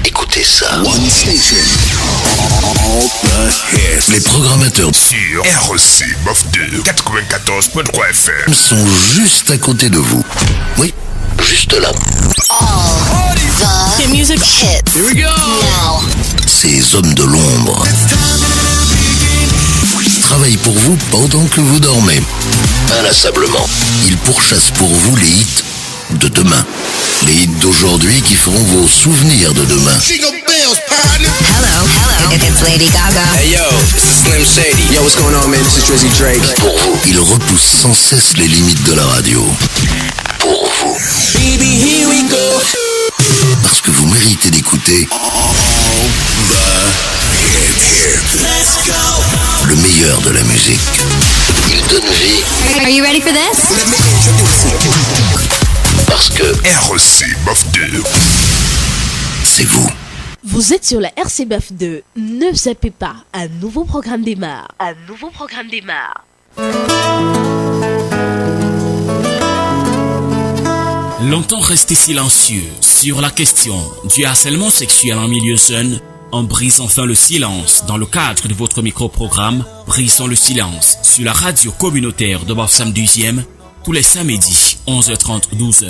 Écoutez ça. One station. All the hits. Les programmateurs sur RC Bof 2 94.3 FM sont juste à côté de vous. Oui, juste là. The music hits. Here we go. Now. Ces hommes de l'ombre travaillent pour vous pendant que vous dormez. Inlassablement, ils pourchassent pour vous les hits de demain. Les hits d'aujourd'hui qui feront vos souvenirs de demain. Hello. It's Lady Gaga. Hey yo, this is Slim Shady. Yo, what's going on, man? This is Drizzy Drake. Pour vous, ils repoussent sans cesse les limites de la radio. Pour vous. Baby, here we go. Parce que vous méritez d'écouter Let's go. le meilleur de la musique. Ils donnent vie Are you ready for this? Let me introduce you. parce que RC Bof 2. c'est vous. Vous êtes sur la RCBF 2. Ne zappez pas. Un nouveau programme démarre. Longtemps resté silencieux sur la question du harcèlement sexuel en milieu jeune, on brise enfin le silence dans le cadre de votre micro-programme Brisons le silence sur la radio communautaire de Bafoussam 12e tous les samedis 11h30 12h.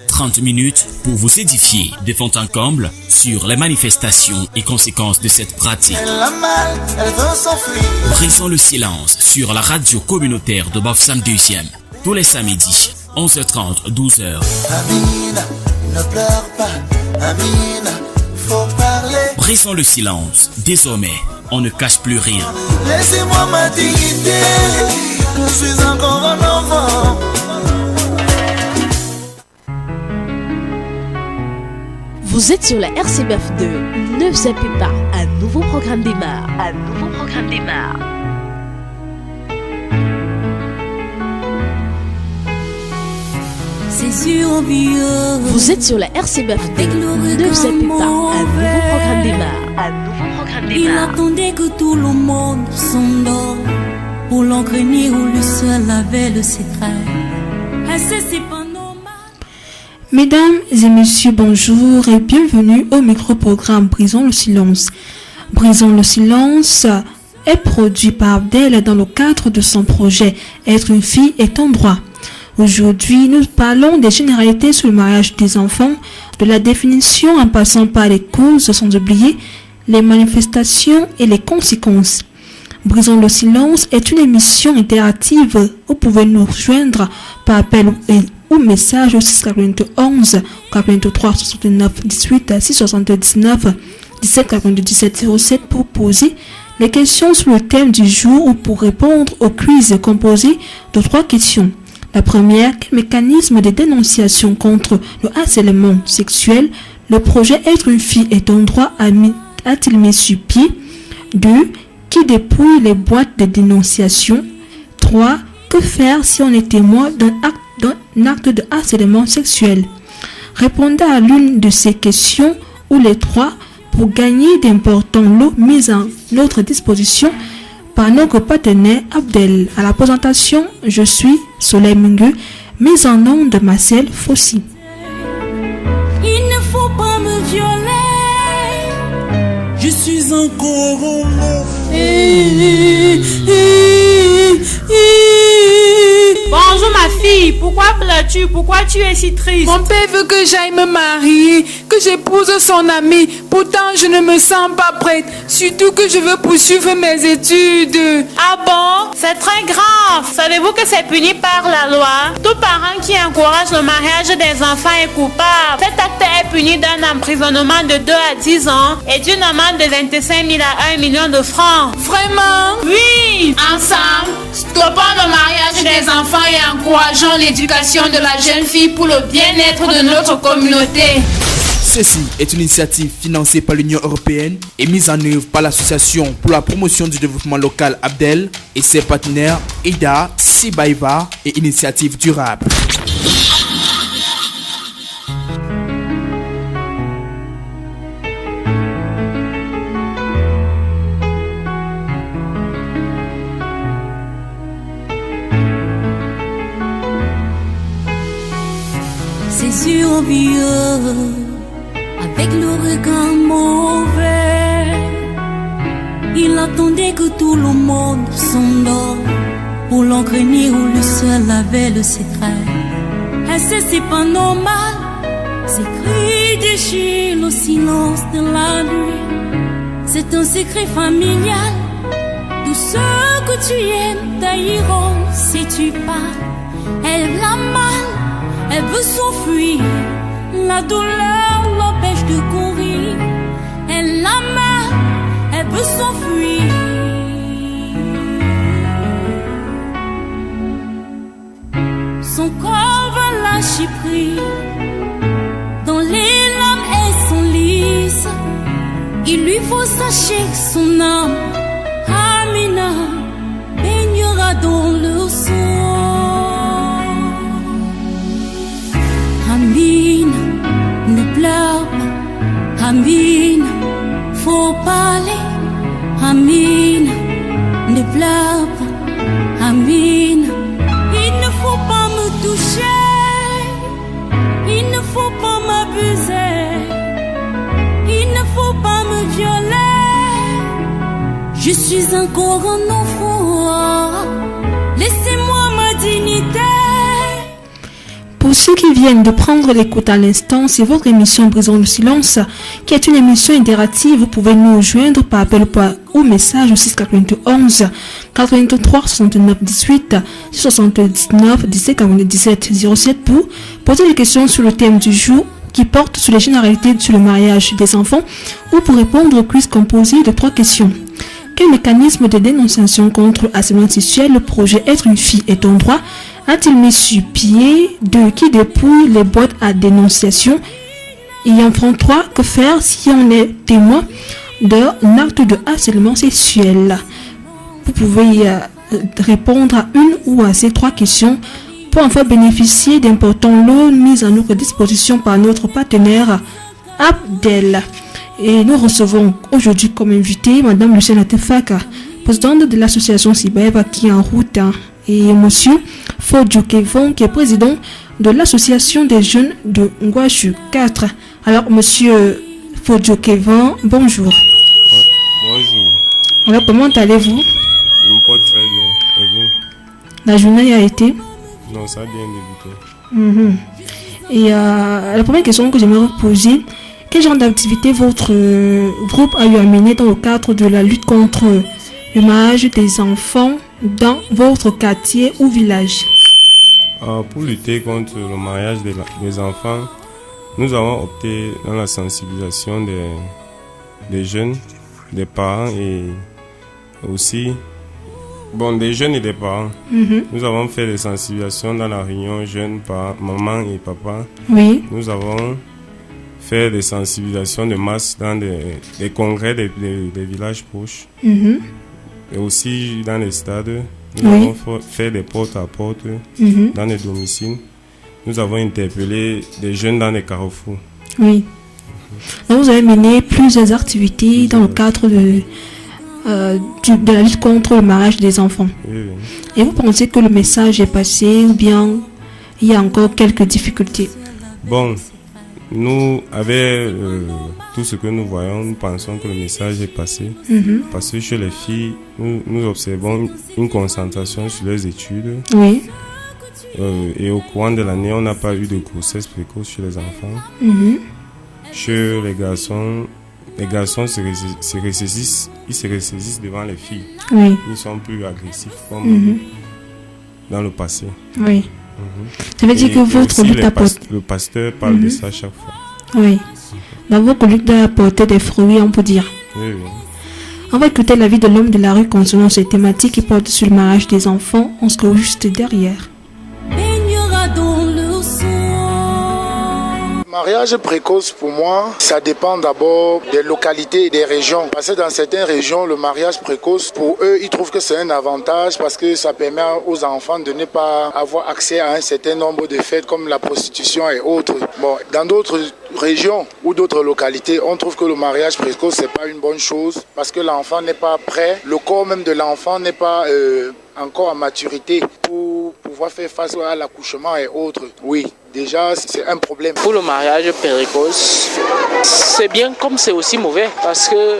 30 minutes pour vous édifier de fond en comble sur les manifestations et conséquences de cette pratique. Brisons le silence sur la radio communautaire de Bafoussam 12e tous les samedis 11h30 12h. Amina, ne pleure pas, Amina, faut parler. Brisons le silence. Désormais, on ne cache plus rien. Laissez-moi ma dignité, je suis encore un enfant. Vous êtes sur la RCBF 2. Ne zappez pas. Un nouveau programme démarre. Vous êtes sur la RCBF 2. Ne zappez pas. Un nouveau programme démarre. Il attendait que tout le monde s'endort pour l'engrenir où le seul avait le secret. C'est pas normal. Mesdames et messieurs, bonjour et bienvenue au micro-programme Brisons le silence. Brisons le silence est produit par Abdel dans le cadre de son projet Être une fille est ton droit. Aujourd'hui, nous parlons des généralités sur le mariage des enfants, de la définition en passant par les causes sans oublier les manifestations et les conséquences. Brisons le silence est une émission interactive. Vous pouvez nous rejoindre par appel ou message au 691 43 69 18 679 17 97 07 pour poser les questions sur le thème du jour ou pour répondre au quiz composé de 3 questions. La première, quel mécanisme de dénonciation contre le harcèlement sexuel le projet Être une fille est un droit a-t-il mis sur pied? 2. Qui dépouille les boîtes de dénonciation? 3. Que faire si on est témoin d'un acte de harcèlement sexuel? Répondez à l'une de ces questions ou les 3 pour gagner d'importants lots mis à notre disposition par notre partenaire Abdel. À la présentation, je suis Soleil Mingue, mise en nom de Marcel Fossi. Il ne faut pas me violer. Je suis encore Bonjour ma fille, pourquoi pleures-tu? Pourquoi tu es si triste? Mon père veut que j'aille me marier, que j'épouse son ami. Pourtant je ne me sens pas prête, surtout que je veux poursuivre mes études. Ah bon? C'est très grave. Savez-vous que c'est puni par la loi? Tout parent qui encourage le mariage des enfants est coupable. Cet acte est puni d'un emprisonnement de 2 à 10 ans et d'une amende de 25 000 à 1 million de francs. Vraiment? Oui! Ensemble, stoppons le mariage des enfants et encourageons l'éducation de la jeune fille pour le bien-être de notre communauté. Ceci est une initiative financée par l'Union européenne et mise en œuvre par l'Association pour la promotion du développement local Abdel et ses partenaires EIDA, Sibaïva et Initiative Durable. Ses yeux envieux, avec le regard mauvais. Il attendait que tout le monde s'endort pour l'engrainer où le seul avait le secret. Et c'est pas normal. Ces cris déchirent le silence de la nuit. C'est un secret familial. Tout ce que tu aimes t'haïront si tu pars. Elle l'a mal, elle veut s'enfuir. La douleur l'empêche de courir. Elle l'a mal, elle veut s'enfuir. Son corps va lâcher prise. Dans les larmes et son lys, il lui faut sachez que son âme, Amina, baignera dans le sang. Amine, ne pleure pas. Amine, faut parler. Amine, ne pleure pas. Amine, il ne faut pas me toucher. Il ne faut pas m'abuser. Il ne faut pas me violer. Je suis encore un enfant. Laissez-moi ma dignité. Pour ceux qui viennent de prendre l'écoute à l'instant, c'est votre émission Brisons le silence, qui est une émission interactive. Vous pouvez nous joindre par appel ou message au 691 83 69 18 79 17 97 07 pour poser des questions sur le thème du jour qui porte sur les généralités sur le mariage des enfants ou pour répondre au quiz composé de 3 questions. Quel mécanisme de dénonciation contre le harcèlement sexuel le projet Être une fille est un droit a-t-il mis sur pied? 2. Qui dépouille les boîtes à dénonciation? Et enfin 3. Que faire si on est témoin d'un acte de harcèlement sexuel? Vous pouvez répondre à une ou à ces 3 questions pour enfin bénéficier d'importants lots mis à notre disposition par notre partenaire Abdel. Et nous recevons aujourd'hui comme invité Madame Lucienne Tefaka, présidente de l'association Sibaeva qui est en route, et Monsieur Fodjo Kevon qui est président de l'association des jeunes de Ngwashu 4. Alors Monsieur Fodjo Kevon, bonjour. Bonjour. Alors comment allez-vous? Je me porte très bien. Et vous? La journée a été? Non, ça a bien débuté. Et la première question que j'aimerais vous poser, quel genre d'activité votre groupe a eu à mener dans le cadre de la lutte contre le mariage des enfants dans votre quartier ou village? Pour lutter contre le mariage des enfants, nous avons opté dans la sensibilisation des jeunes, des parents et aussi des jeunes et des parents. Nous avons fait des sensibilisations dans la réunion jeunes, parents, maman et papa. Oui. Nous avons fait des sensibilisations de masse dans des congrès des villages proches. Et aussi dans les stades. Nous avons fait des porte-à-porte dans les domiciles. Nous avons interpellé des jeunes dans les carrefours. Oui. Donc vous avez mené plusieurs activités dans le cadre de la lutte contre le mariage des enfants. Oui. Et vous pensez que le message est passé ou bien il y a encore quelques difficultés? Nous, avec tout ce que nous voyons, nous pensons que le message est passé. Parce que chez les filles, nous observons une concentration sur les études. Oui. Et au courant de l'année, on n'a pas eu de grossesse précoce chez les enfants. Chez les garçons se ressaisissent devant les filles. Oui. Ils sont plus agressifs comme dans le passé. Oui. Ça veut dire que votre lutte apporte... Le pasteur parle de ça chaque fois. Oui. Dans votre lutte a apporté des fruits, on peut dire. Oui. On va écouter l'avis de l'homme de la rue concernant cette thématique qui porte sur le mariage des enfants. On se trouve juste derrière. Mariage précoce, pour moi, ça dépend d'abord des localités et des régions. Parce que dans certaines régions, le mariage précoce, pour eux, ils trouvent que c'est un avantage parce que ça permet aux enfants de ne pas avoir accès à un certain nombre de faits comme la prostitution et autres. Dans d'autres régions ou d'autres localités, on trouve que le mariage précoce, c'est pas une bonne chose parce que l'enfant n'est pas prêt. Le corps même de l'enfant n'est pas encore en maturité pour pouvoir faire face à l'accouchement et autres. Oui. déjà c'est un problème. Pour le mariage précoce, c'est bien comme c'est aussi mauvais parce que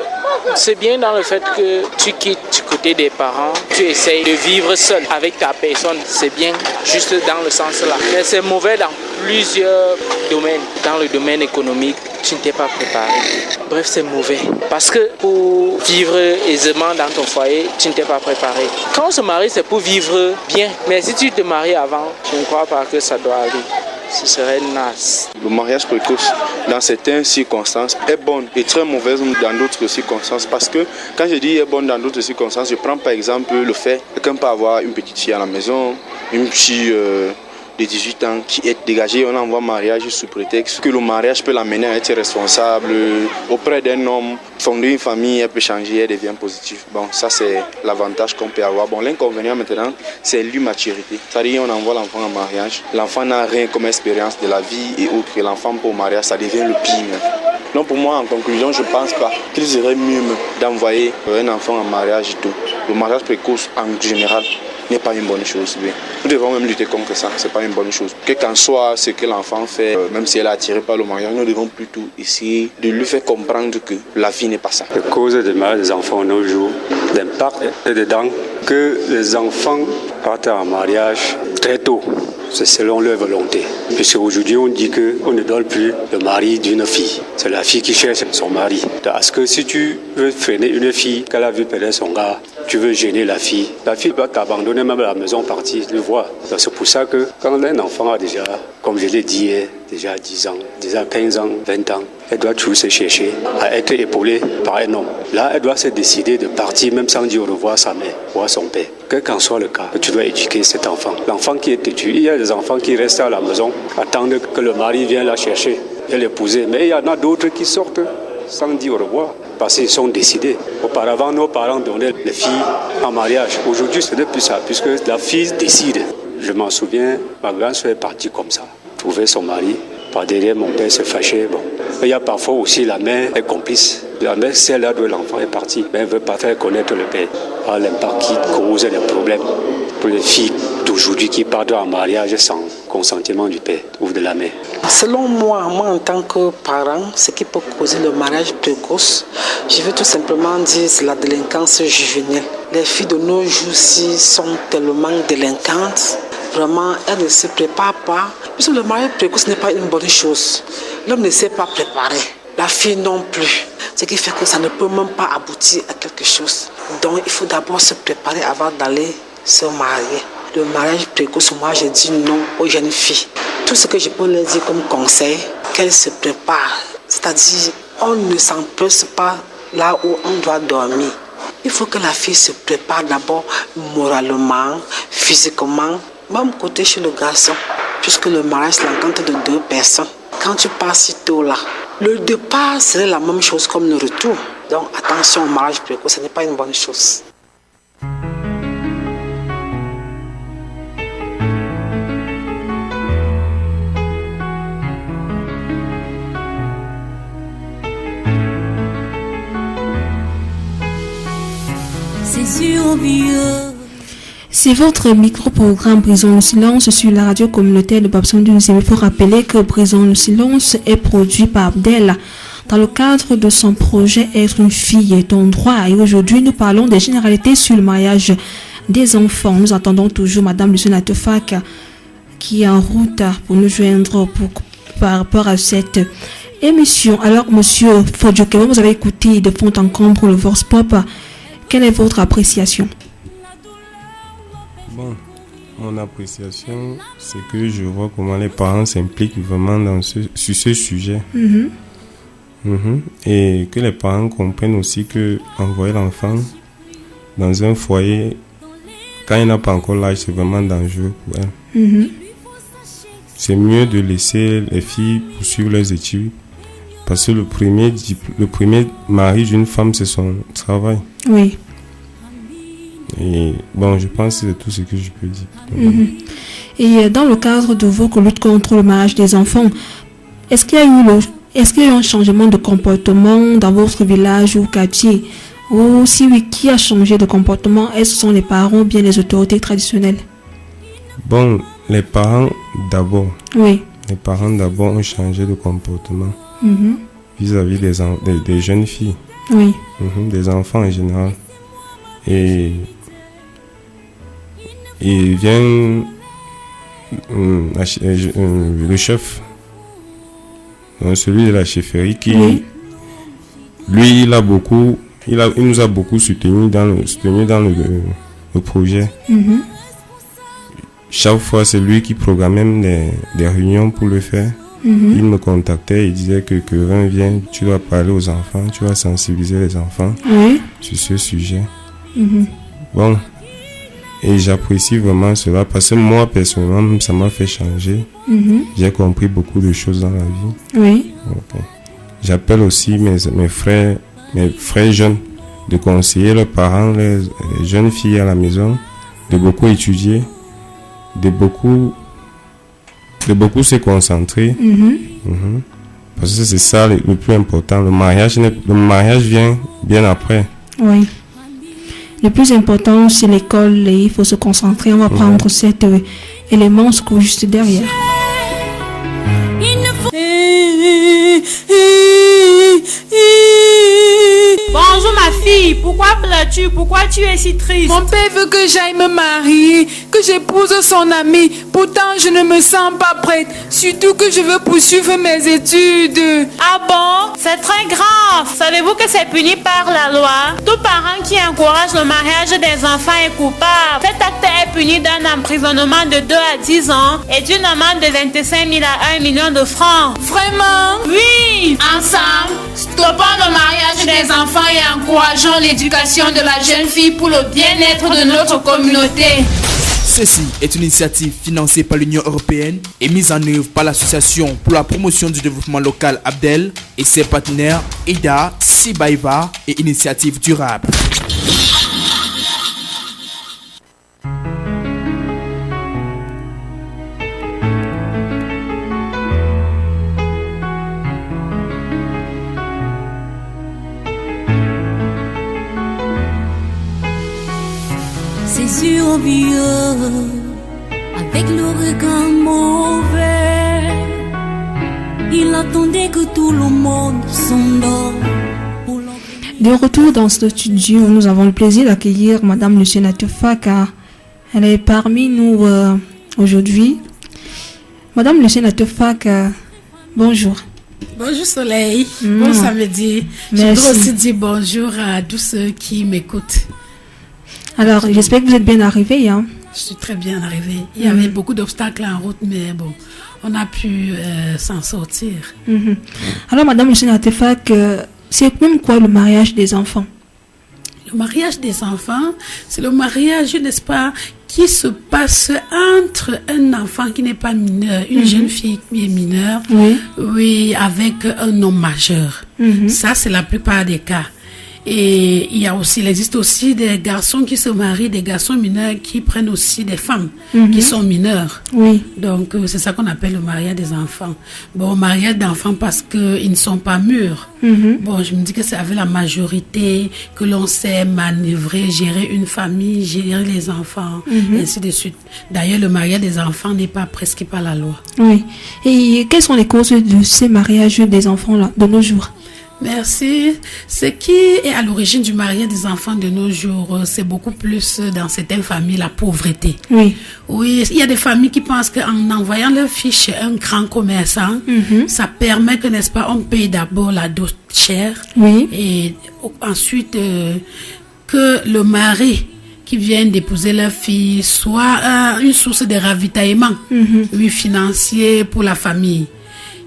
c'est bien dans le fait que tu quittes du côté des parents, tu essayes de vivre seul avec ta personne, c'est bien juste dans le sens là. Mais c'est mauvais dans plusieurs domaines. Dans le domaine économique, tu ne t'es pas préparé. Bref, c'est mauvais. Parce que pour vivre aisément dans ton foyer, tu ne t'es pas préparé. Quand on se marie, c'est pour vivre bien. Mais si tu te maries avant, je ne crois pas que ça doit aller. Ce serait naze. Le mariage précoce, dans certaines circonstances, est bon et très mauvaise dans d'autres circonstances. Parce que quand je dis est bon dans d'autres circonstances, je prends par exemple le fait que quelqu'un peut avoir une petite fille à la maison, une fille de 18 ans qui est dégagée, on envoie mariage sous prétexte que le mariage peut l'amener à être responsable auprès d'un homme, fonder une famille, elle peut changer, elle devient positive. Bon, ça c'est l'avantage qu'on peut avoir. Bon, l'inconvénient maintenant, c'est l'immaturité. C'est-à-dire on envoie l'enfant en mariage, l'enfant n'a rien comme expérience de la vie et autres, et l'enfant pour mariage, ça devient le pire. Donc pour moi, en conclusion, je ne pense pas qu'il serait mieux d'envoyer un enfant en mariage et tout. Le mariage précoce en général n'est pas une bonne chose. Nous devons même lutter contre ça, ce n'est pas une bonne chose. Quel qu'en soit ce que l'enfant fait, même si elle est attirée par le mariage, nous devons plutôt essayer de lui faire comprendre que la vie n'est pas ça. La cause du mariage des enfants nos jours, l'impact est dedans que les enfants partent en mariage très tôt. C'est selon leur volonté. Puisque aujourd'hui, on dit qu'on ne donne plus le mari d'une fille. C'est la fille qui cherche son mari. Parce que si tu veux freiner une fille qu'elle a vu perdre son gars, tu veux gêner la fille va t'abandonner même à la maison partie, tu le vois. C'est pour ça que quand un enfant a déjà, comme je l'ai dit, déjà 10 ans, déjà 15 ans, 20 ans, elle doit toujours se chercher à être épaulée par un homme. Là, elle doit se décider de partir même sans dire au revoir à sa mère ou à son père. Quel qu'en soit le cas, tu dois éduquer cet enfant. L'enfant qui est têtu, il y a des enfants qui restent à la maison, attendent que le mari vienne la chercher et l'épouser. Mais il y en a d'autres qui sortent sans dire au revoir parce qu'ils sont décidés. Auparavant, nos parents donnaient les filles en mariage. Aujourd'hui, ce n'est plus ça, puisque la fille décide. Je m'en souviens, ma grand-soeur est partie comme ça, trouver son mari. Par derrière, mon père se fâchait. Bon. Il y a parfois aussi la mère est complice. La mère, si elle a d'où l'enfant est parti, mais elle ne veut pas faire connaître le père. Par l'impact qui cause des problèmes pour les filles d'aujourd'hui qui partent en mariage sans consentement du père ou de la mère. Selon moi en tant que parent, ce qui peut causer le mariage précoce, je veux tout simplement dire c'est la délinquance juvénile. Les filles de nos jours-ci sont tellement délinquantes. Vraiment, elles ne se préparent pas. Puisque le mariage précoce n'est pas une bonne chose. L'homme ne s'est pas préparé. La fille non plus. Ce qui fait que ça ne peut même pas aboutir à quelque chose. Donc, il faut d'abord se préparer avant d'aller se marier. Le mariage précoce, moi, je dis non aux jeunes filles. Tout ce que je peux leur dire comme conseil, qu'elles se préparent. C'est-à-dire, on ne s'empresse pas là où on doit dormir. Il faut que la fille se prépare d'abord moralement, physiquement, même côté chez le garçon, puisque le mariage c'est l'entente de deux personnes. Quand tu pars si tôt là, le départ serait la même chose comme le retour. Donc attention au mariage précoce, ce n'est pas une bonne chose. C'est sûr, vieux. C'est votre micro-programme Brisons le silence sur la radio communautaire de Babson-Dune. Il faut rappeler que Brisons le silence est produit par Abdel dans le cadre de son projet Être une fille et ton droit. Et aujourd'hui, nous parlons des généralités sur le mariage des enfants. Nous attendons toujours Madame Lucienne Atefak qui est en route pour nous joindre par rapport à cette émission. Alors, Monsieur Fodjoke, vous avez écouté de fond en comble le Vox Pop. Quelle est votre appréciation? Bon, mon appréciation, c'est que je vois comment les parents s'impliquent vraiment sur ce sujet. Et que les parents comprennent aussi que envoyer l'enfant dans un foyer, quand il n'a pas encore l'âge, c'est vraiment dangereux pour elle. C'est mieux de laisser les filles poursuivre leurs études. Parce que le premier mari d'une femme, c'est son travail. Oui. Et bon, je pense que c'est tout ce que je peux dire. Et dans le cadre de votre lutte contre le mariage des enfants, est-ce qu'il y a eu un changement de comportement dans votre village ou quartier? Ou si oui, qui a changé de comportement? Est-ce que ce sont les parents ou bien les autorités traditionnelles? Bon, les parents d'abord. Oui. les parents d'abord ont changé de comportement Mhm. vis-à-vis des jeunes filles, Oui. Des enfants en général. Et il vient le chef, celui de la chefferie qui, lui, il nous a beaucoup soutenu dans le projet. Mhm. Chaque fois, c'est lui qui programmait même des réunions pour le faire. Mhm. Il me contactait, il disait que viens, tu dois parler aux enfants, tu vas sensibiliser les enfants sur ce sujet. Mhm. Bon, et j'apprécie vraiment cela parce que moi, personnellement, ça m'a fait changer. Mhm. J'ai compris beaucoup de choses dans la vie. Oui. Okay. J'appelle aussi mes frères jeunes de conseiller leurs parents, les jeunes filles à la maison, de beaucoup étudier, de beaucoup se concentrer. Mhm. Mhm. Parce que c'est ça le plus important. Le mariage vient bien après. Oui. Le plus important, c'est l'école et il faut se concentrer. On va prendre cet élément juste derrière. Bonjour ma fille, pourquoi pleures-tu? Pourquoi tu es si triste? Mon père veut que j'aille me marier, que j'épouse son ami. Pourtant, je ne me sens pas prête. Surtout que je veux poursuivre mes études. Ah bon? C'est très grave. Savez-vous que c'est puni par la loi? Tout parent qui encourage le mariage des enfants est coupable. Cet acte est puni d'un emprisonnement de 2 à 10 ans et d'une amende de 25 000 à 1 million de francs. Vraiment? Oui! Ensemble, stoppons le mariage des enfants et encourageons l'éducation de la jeune fille pour le bien-être de notre communauté. Ceci est une initiative financée par l'Union européenne et mise en œuvre par l'Association pour la promotion du développement local Abdel et ses partenaires Ida, Sibaiva et Initiative Durable. Ses yeux envieux, avec le regard mauvais, il attendait que tout le monde s'endort. De retour dans ce studio, nous avons le plaisir d'accueillir Madame Luciana Tofaka. Elle est parmi nous aujourd'hui. Madame Luciana Tofaka, bonjour. Bonjour Soleil, bon samedi. Je voudrais aussi dire bonjour à tous ceux qui m'écoutent. Alors, j'espère que vous êtes bien arrivée. Hein? Je suis très bien arrivée. Il y avait beaucoup d'obstacles en route, mais bon, on a pu s'en sortir. Alors, Madame Luciana Tofaka, c'est même quoi le mariage des enfants? Le mariage des enfants, c'est le mariage, n'est-ce pas, qui se passe entre un enfant qui n'est pas mineur, une jeune fille qui est mineure, oui, avec un homme majeur. Ça, c'est la plupart des cas. Et il existe aussi des garçons qui se marient, des garçons mineurs qui prennent aussi des femmes qui sont mineures. Oui. Donc, c'est ça qu'on appelle le mariage des enfants. Bon, mariage d'enfants parce qu'ils ne sont pas mûrs. Bon, je me dis que c'est avec la majorité que l'on sait manœuvrer, gérer une famille, gérer les enfants, et ainsi de suite. D'ailleurs, le mariage des enfants n'est pas prescrit par la loi. Oui. Et quelles sont les causes de ces mariages des enfants-là, de nos jours? Merci. Ce qui est à l'origine du mariage des enfants de nos jours, c'est beaucoup plus dans certaines familles la pauvreté. Oui. Oui, il y a des familles qui pensent qu'en envoyant leur fille chez un grand commerçant, ça permet que, n'est-ce pas, on paye d'abord la dot chère. Oui. Et ensuite, que le mari qui vient d'épouser leur fille soit une source de ravitaillement, financier pour la famille.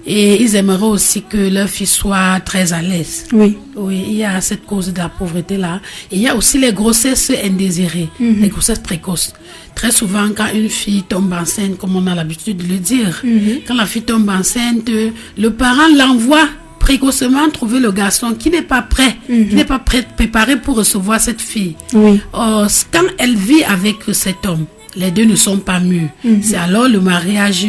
Et ils aimeraient aussi que leur fille soit très à l'aise. Oui. Oui, il y a cette cause de la pauvreté-là. Et il y a aussi les grossesses indésirées, les grossesses précoces. Très souvent, quand une fille tombe enceinte, comme on a l'habitude de le dire, quand la fille tombe enceinte, le parent l'envoie précocement trouver le garçon qui n'est pas prêt, qui n'est pas préparé pour recevoir cette fille. Oui. Quand elle vit avec cet homme, les deux ne sont pas mûrs. C'est alors le mariage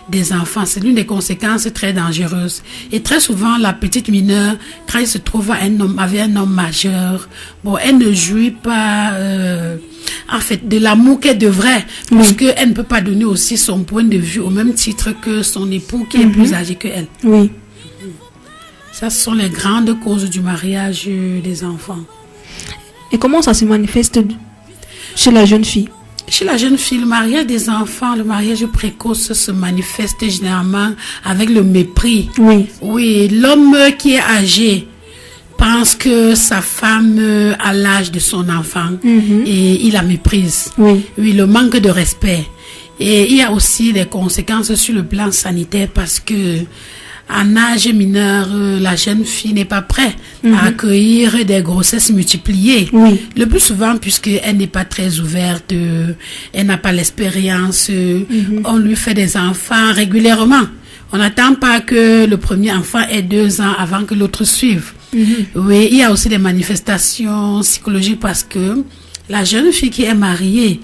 des enfants. C'est l'une des conséquences très dangereuses. Et très souvent, la petite mineure, quand elle se trouve avec un homme majeur, bon, elle ne jouit pas en fait de l'amour qu'elle devrait, parce qu'elle ne peut pas donner aussi son point de vue au même titre que son époux qui est plus âgé qu'elle. Oui. Ça, ce sont les grandes causes du mariage des enfants. Et comment ça se manifeste chez la jeune fille? Chez la jeune fille, le mariage des enfants, le mariage précoce se manifeste généralement avec le mépris. Oui. Oui, l'homme qui est âgé pense que sa femme a l'âge de son enfant et il la méprise. Oui. Oui, le manque de respect. Et il y a aussi des conséquences sur le plan sanitaire parce que en âge mineur, la jeune fille n'est pas prête à accueillir des grossesses multipliées. Oui. Le plus souvent, puisqu'elle n'est pas très ouverte, elle n'a pas l'expérience, on lui fait des enfants régulièrement. On n'attend pas que le premier enfant ait 2 ans avant que l'autre suive. Oui, il y a aussi des manifestations psychologiques parce que la jeune fille qui est mariée,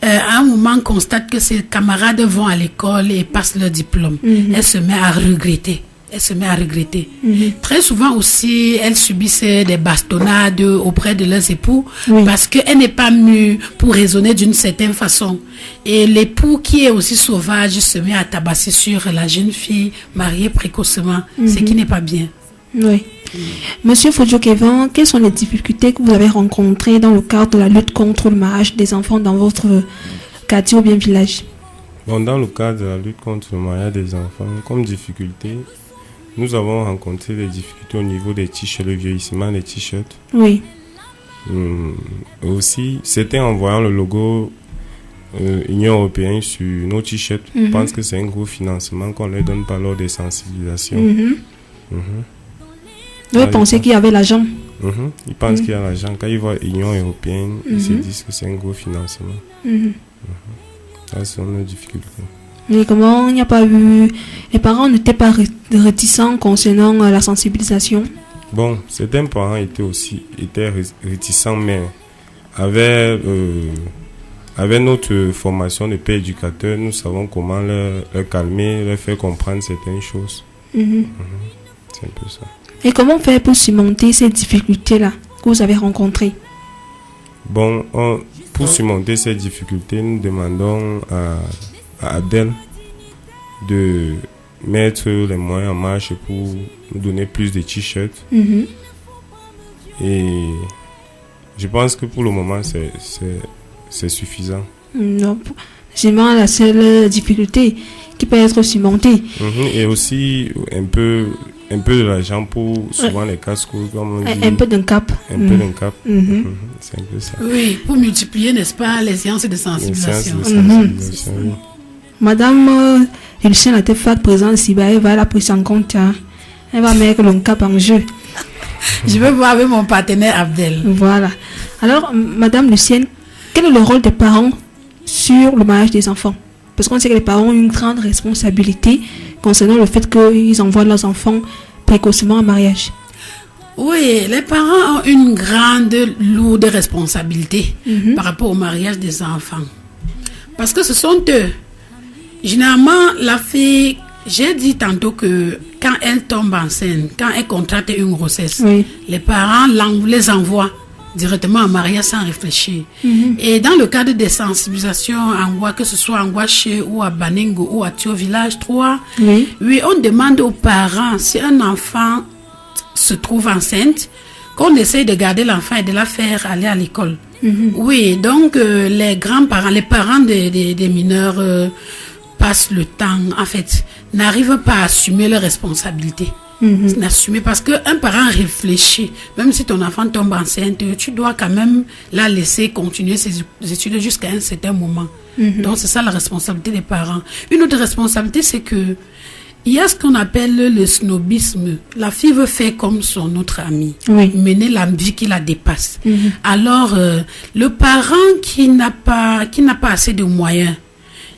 à un moment, constate que ses camarades vont à l'école et passent leur diplôme. Elle se met à regretter. Très souvent aussi, elles subissent des bastonnades auprès de leurs époux parce qu'elle n'est pas mûre pour raisonner d'une certaine façon. Et l'époux qui est aussi sauvage se met à tabasser sur la jeune fille mariée précocement, ce qui n'est pas bien. Oui. Monsieur Fodjo-Kevin, quelles sont les difficultés que vous avez rencontrées dans le cadre de la lutte contre le mariage des enfants dans votre quartier ou bien village? Bon, dans le cadre de la lutte contre le mariage des enfants, comme difficulté, nous avons rencontré des difficultés au niveau des t-shirts, le vieillissement des t-shirts. Oui. Aussi, c'était en voyant le logo Union européenne sur nos t-shirts. Je pense que c'est un gros financement qu'on ne leur donne pas lors des sensibilisations. Vous pensez qu'il y avait l'argent? Ils pensent qu'il y a l'argent. Quand ils voient Union européenne, ils se disent que c'est un gros financement. Ça, ce sont nos difficultés. Mais comment il n'y a pas eu... Les parents n'étaient pas réticents concernant la sensibilisation? Bon, certains parents étaient réticents, mais avec notre formation de père éducateur, nous savons comment leur calmer, leur faire comprendre certaines choses. C'est un peu ça. Et comment faire pour surmonter ces difficultés-là que vous avez rencontrées? Bon, pour surmonter ces difficultés, nous demandons à Abdel de mettre les moyens en marche pour nous donner plus de t-shirts. Et je pense que pour le moment, c'est suffisant. Non, c'est vraiment la seule difficulté qui peut être surmontée. Et aussi un peu de l'argent pour souvent les casques, comme on dit. Un peu d'un cap. Un peu d'un cap. C'est un peu ça. Oui, pour multiplier, n'est-ce pas, les séances de sensibilisation. Oui. Madame Lucien Latefak, présente ici, elle va la prise en compte. Elle va mettre le cap en jeu. Je vais voir avec mon partenaire Abdel. Voilà. Alors, Madame Lucienne, quel est le rôle des parents sur le mariage des enfants? Parce qu'on sait que les parents ont une grande responsabilité concernant le fait qu'ils envoient leurs enfants précocement en mariage. Oui, les parents ont une grande, lourde responsabilité par rapport au mariage des enfants. Parce que ce sont eux. Généralement, la fille, j'ai dit tantôt que quand elle tombe enceinte, quand elle contracte une grossesse, les parents les envoient directement en mariage sans réfléchir. Et dans le cadre des sensibilisations en Gwa, que ce soit en Gwaché ou à Baningo ou à Tio Village 3, on demande aux parents, si un enfant se trouve enceinte, qu'on essaye de garder l'enfant et de la faire aller à l'école. Oui, donc les grands-parents, les parents des mineurs passent le temps, en fait, n'arrivent pas à assumer leurs responsabilités. N'assumer, parce qu'un parent réfléchit, même si ton enfant tombe enceinte, tu dois quand même la laisser continuer ses études jusqu'à un certain moment. Donc c'est ça la responsabilité des parents. Une autre responsabilité, c'est que il y a ce qu'on appelle le snobisme. La fille veut faire comme son autre ami, mener la vie qui la dépasse. Alors le parent qui n'a pas assez de moyens,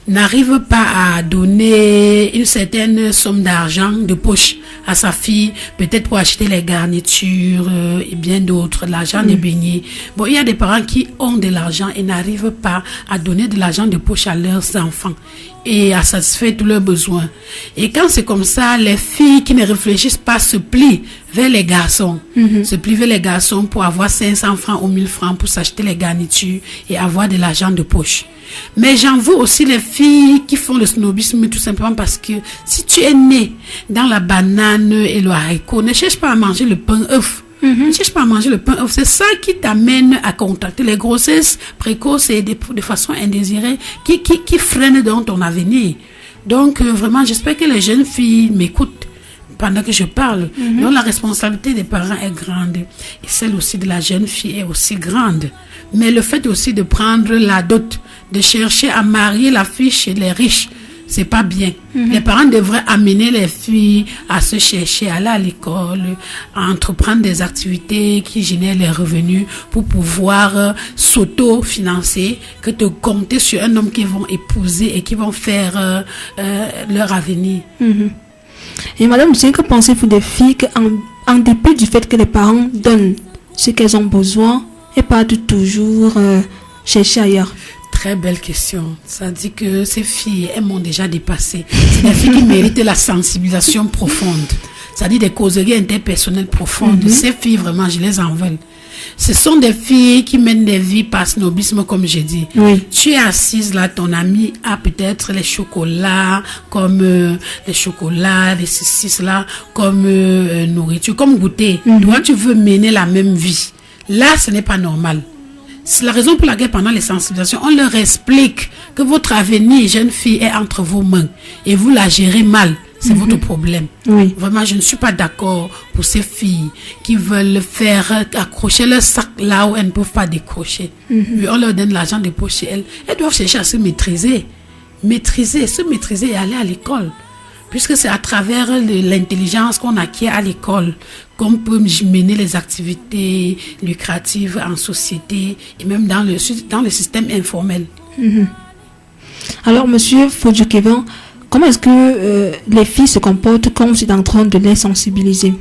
n'arrive pas à donner une certaine somme d'argent de poche à sa fille, peut-être pour acheter les garnitures et bien d'autres, l'argent des beignets. Bon, il y a des parents qui ont de l'argent et n'arrivent pas à donner de l'argent de poche à leurs enfants et à satisfaire tous leurs besoins. Et quand c'est comme ça, les filles qui ne réfléchissent pas se plient vers les garçons. Se plient vers les garçons pour avoir 500 francs ou 1000 francs pour s'acheter les garnitures et avoir de l'argent de poche. Mais j'en veux aussi les filles qui font le snobisme tout simplement parce que si tu es né dans la banane et le haricot, ne cherche pas à manger le pain œuf. Ne cherche pas à manger le pain œuf. C'est ça qui t'amène à contracter les grossesses précoces et de façon indésirée qui freinent dans ton avenir. Donc vraiment, j'espère que les jeunes filles m'écoutent pendant que je parle. Donc la responsabilité des parents est grande et celle aussi de la jeune fille est aussi grande. Mais le fait aussi de prendre la dot, de chercher à marier la fille chez les riches, c'est pas bien. Les parents devraient amener les filles à se chercher, à aller à l'école, à entreprendre des activités qui génèrent les revenus pour pouvoir s'auto-financer, que de compter sur un homme qu'ils vont épouser et qui vont faire leur avenir. Et madame, que pensez-vous des filles en dépit du fait que les parents donnent ce qu'elles ont besoin et pas de toujours chercher ailleurs? Très belle question. Ça dit que ces filles, elles m'ont déjà dépassé. C'est des filles qui méritent la sensibilisation profonde. Ça dit des causeries interpersonnelles profondes. Ces filles, vraiment, je les en veux. Ce sont des filles qui mènent des vies par snobisme, comme j'ai dit. Tu es assise là, ton ami a peut-être les chocolats, comme les chocolats, les saucisses là, comme nourriture, comme goûter. Toi, tu veux mener la même vie. Là, ce n'est pas normal. C'est la raison pour laquelle pendant les sensibilisations, on leur explique que votre avenir, jeune fille, est entre vos mains et vous la gérez mal. C'est votre problème. Vraiment, je ne suis pas d'accord pour ces filles qui veulent faire accrocher leur sac là où elles ne peuvent pas décrocher. On leur donne l'argent de poche chez elles. Elles doivent chercher à se maîtriser. Se maîtriser et aller à l'école. Puisque c'est à travers l'intelligence qu'on acquiert à l'école qu'on peut mener les activités lucratives en société et même dans le système informel. Alors, monsieur Fodjoukevin, comment est-ce que les filles se comportent quand vous êtes en train de les sensibiliser?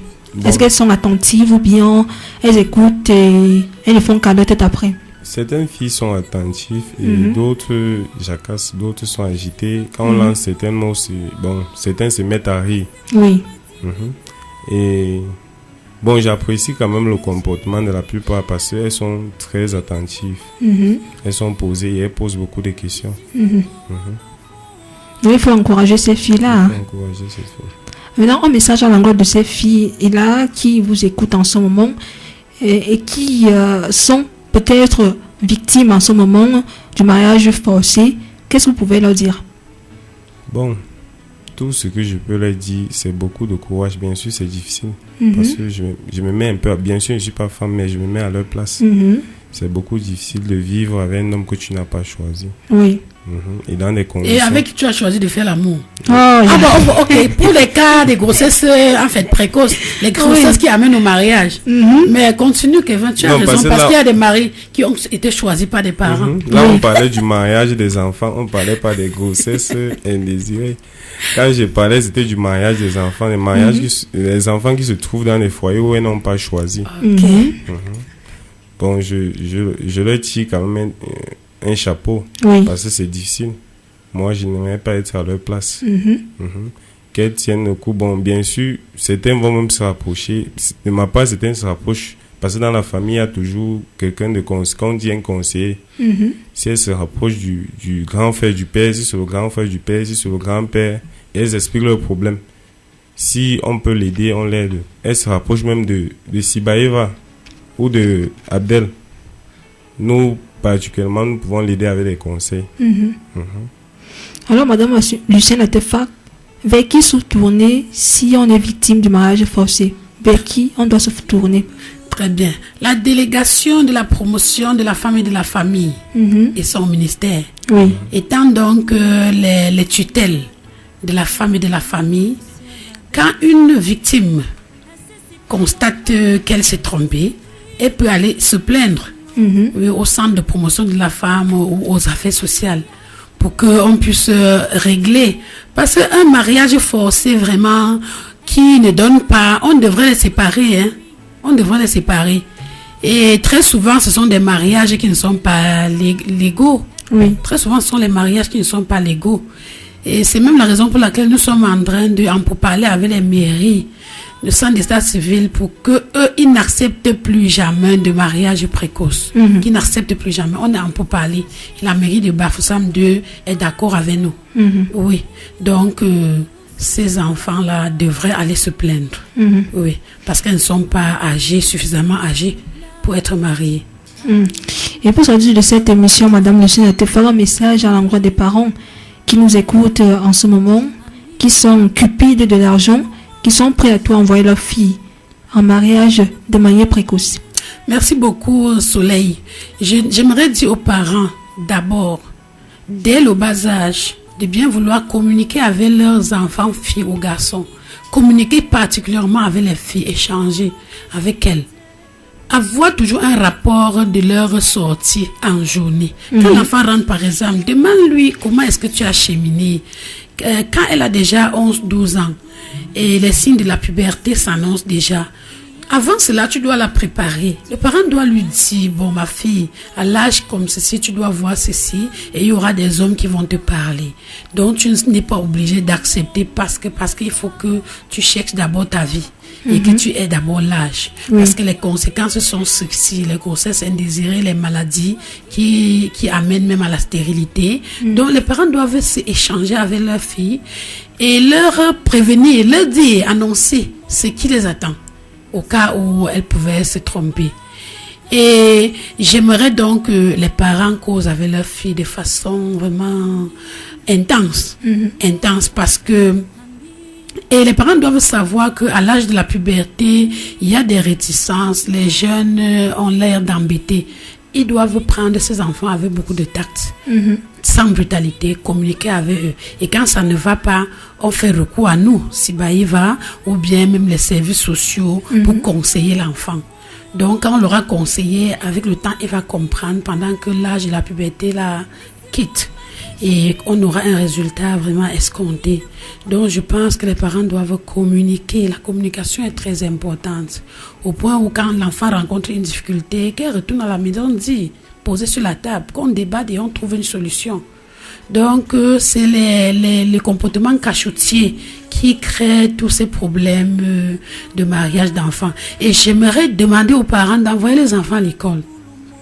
Est-ce qu'elles sont attentives ou bien elles écoutent et elles ne font qu'à leur tête après? Certaines filles sont attentives et d'autres jacassent, d'autres sont agitées. Quand on lance certains mots, certains se mettent à rire. Et bon, j'apprécie quand même le comportement de la plupart parce qu'elles sont très attentives. Elles sont posées et elles posent beaucoup de questions. Il faut encourager ces filles-là. Maintenant, un message à l'endroit de ces filles-là qui vous écoutent en ce moment et qui sont peut-être victimes en ce moment du mariage forcé. Qu'est-ce que vous pouvez leur dire? Bon, tout ce que je peux leur dire, c'est beaucoup de courage. Bien sûr, c'est difficile. Parce que je me mets un peu... Bien sûr, je ne suis pas femme, mais je me mets à leur place. C'est beaucoup difficile de vivre avec un homme que tu n'as pas choisi. Et dans des conditions... Et avec qui tu as choisi de faire l'amour. Ok. Pour les cas de grossesse en fait précoce, les grossesses qui amènent au mariage. Mais continue, Kevin, tu as raison, parce qu'il y a des maris qui ont été choisis par des parents. Là, on parlait du mariage des enfants, on parlait pas des grossesses indésirées. Quand je parlais, c'était du mariage des enfants, les enfants qui se trouvent dans les foyers où ils n'ont pas choisi. Bon, je leur tire quand même un chapeau, parce que c'est difficile. Moi, je n'aimerais pas être à leur place. Qu'elles tiennent le coup. Bon, bien sûr, certains vont même se rapprocher. De ma part, certains se rapprochent. Parce que dans la famille, il y a toujours quelqu'un de conseiller, qu'on dit un conseiller. Si elles se rapprochent du grand frère du père, si c'est le grand frère du père, si c'est le grand-père, et elles expliquent leurs problèmes. Si on peut l'aider, on l'aide. Elles se rapprochent même de Sibaeva ou de Abdel. Nous, particulièrement, nous pouvons l'aider avec des conseils. Alors, madame Lucienne Atefa, vers qui se tourner si on est victime du mariage forcé? Vers qui on doit se tourner? Très bien. La délégation de la promotion de la femme et de la famille et son ministère, étant donc les tutelles de la femme et de la famille, quand une victime constate qu'elle s'est trompée, elle peut aller se plaindre au centre de promotion de la femme ou aux affaires sociales pour qu'on puisse régler. Parce qu'un mariage forcé vraiment qui ne donne pas, on devrait les séparer. Hein? On devrait les séparer. Et très souvent, ce sont des mariages qui ne sont pas légaux. Oui. Très souvent, ce sont les mariages qui ne sont pas légaux. Et c'est même la raison pour laquelle nous sommes en train pour parler avec les mairies, le centre d'état civil, pour que eux, ils n'acceptent plus jamais de mariage précoce. Qu'ils n'acceptent plus jamais. On est en pour parler. Et la mairie de Bafoussam 2 est d'accord avec nous. Oui. Donc, ces enfants-là devraient aller se plaindre. Oui. Parce qu'ils ne sont pas suffisamment âgés pour être mariés. Et pour sortir de cette émission, Madame Lucienne, te fera un message à l'endroit des parents qui nous écoutent en ce moment, qui sont cupides de l'argent, qui sont prêts à tout envoyer leur fille en mariage de manière précoce. Merci beaucoup, Soleil. J'aimerais dire aux parents, d'abord, dès le bas âge, de bien vouloir communiquer avec leurs enfants, filles ou garçons. Communiquer particulièrement avec les filles, échanger avec elles. Avoir toujours un rapport de leur sortie en journée. Quand l'enfant rentre, par exemple, demande-lui comment est-ce que tu as cheminé. Quand elle a déjà 11-12 ans et les signes de la puberté s'annoncent déjà, avant cela, tu dois la préparer. Le parent doit lui dire, bon, ma fille, à l'âge comme ceci, tu dois voir ceci et il y aura des hommes qui vont te parler. Donc, tu n'es pas obligé d'accepter parce qu'il faut que tu cherches d'abord ta vie et que tu aies d'abord l'âge. Parce que les conséquences sont ceci, les grossesses indésirées, les maladies qui amènent même à la stérilité. Donc, les parents doivent échanger avec leur fille et leur prévenir, leur dire, annoncer ce qui les attend, au cas où elles pouvaient se tromper. Et j'aimerais donc que les parents causent avec leurs filles de façon vraiment intense. Intense parce que et les parents doivent savoir qu'à l'âge de la puberté, il y a des réticences. Les jeunes ont l'air d'embêter. Ils doivent prendre ces enfants avec beaucoup de tact, sans brutalité, communiquer avec eux. Et quand ça ne va pas, on fait recours à nous, Sibaïva, ou bien même les services sociaux pour conseiller l'enfant. Donc, quand on l'aura conseillé, avec le temps, il va comprendre pendant que l'âge de la puberté la quitte. Et on aura un résultat vraiment escompté. Donc, je pense que les parents doivent communiquer. La communication est très importante. Au point où quand l'enfant rencontre une difficulté, qu'elle retourne à la maison, dit, poser sur la table, qu'on débatte et on trouve une solution. Donc, c'est les comportements cachotiers qui créent tous ces problèmes de mariage d'enfants. Et j'aimerais demander aux parents d'envoyer les enfants à l'école.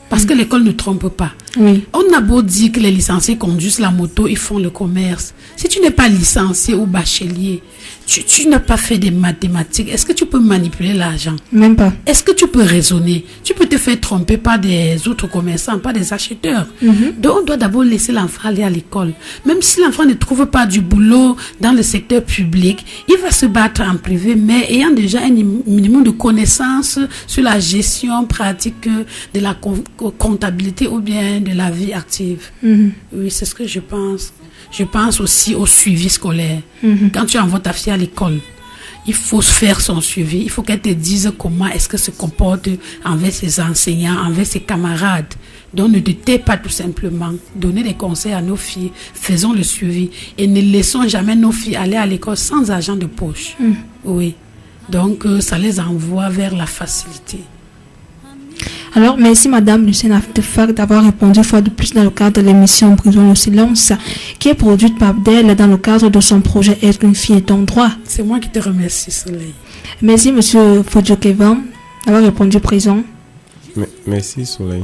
Parce que l'école ne trompe pas. Oui. On a beau dire que les licenciés conduisent la moto, ils font le commerce. Si tu n'es pas licencié ou bachelier, tu n'as pas fait des mathématiques, est-ce que tu peux manipuler l'argent? Même pas. Est-ce que tu peux raisonner? Tu peux te faire tromper par des autres commerçants, par des acheteurs. Donc, on doit d'abord laisser l'enfant aller à l'école. Même si l'enfant ne trouve pas du boulot dans le secteur public, il va se battre en privé, mais ayant déjà un minimum de connaissances sur la gestion pratique de la comptabilité ou bien de la vie active. Oui, c'est ce que je pense. Je pense aussi au suivi scolaire. Quand tu envoies ta fille à l'école, il faut faire son suivi. Il faut qu'elle te dise comment est-ce qu'elle se comporte envers ses enseignants, envers ses camarades. Donc, ne te tais pas tout simplement. Donnez des conseils à nos filles. Faisons le suivi. Et ne laissons jamais nos filles aller à l'école sans argent de poche. Oui. Donc, ça les envoie vers la facilité. Alors, merci Madame Lucienne Aftefak d'avoir répondu une fois de plus dans le cadre de l'émission Brisons le silence, qui est produite par Abdel dans le cadre de son projet Être une fille est ton droit. C'est moi qui te remercie, Soleil. Merci Monsieur Fodjokevan d'avoir répondu présent. Merci Soleil.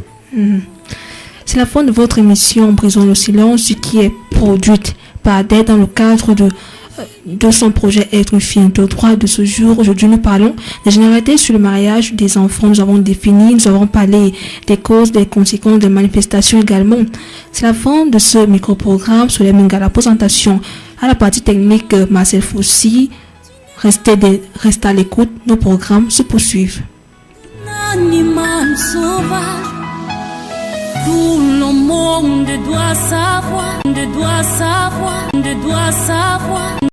C'est la fin de votre émission Brisons le silence, qui est produite par Abdel dans le cadre de son projet Être une fille de droit de ce jour. Aujourd'hui, nous parlons des généralités sur le mariage des enfants. Nous avons défini, nous avons parlé des causes, des conséquences, des manifestations également. C'est la fin de ce micro-programme sur les Menga. La présentation à la partie technique, Marcel Foussi. Restez à l'écoute, nos programmes se poursuivent. Animal sauvage, tout le monde doit savoir,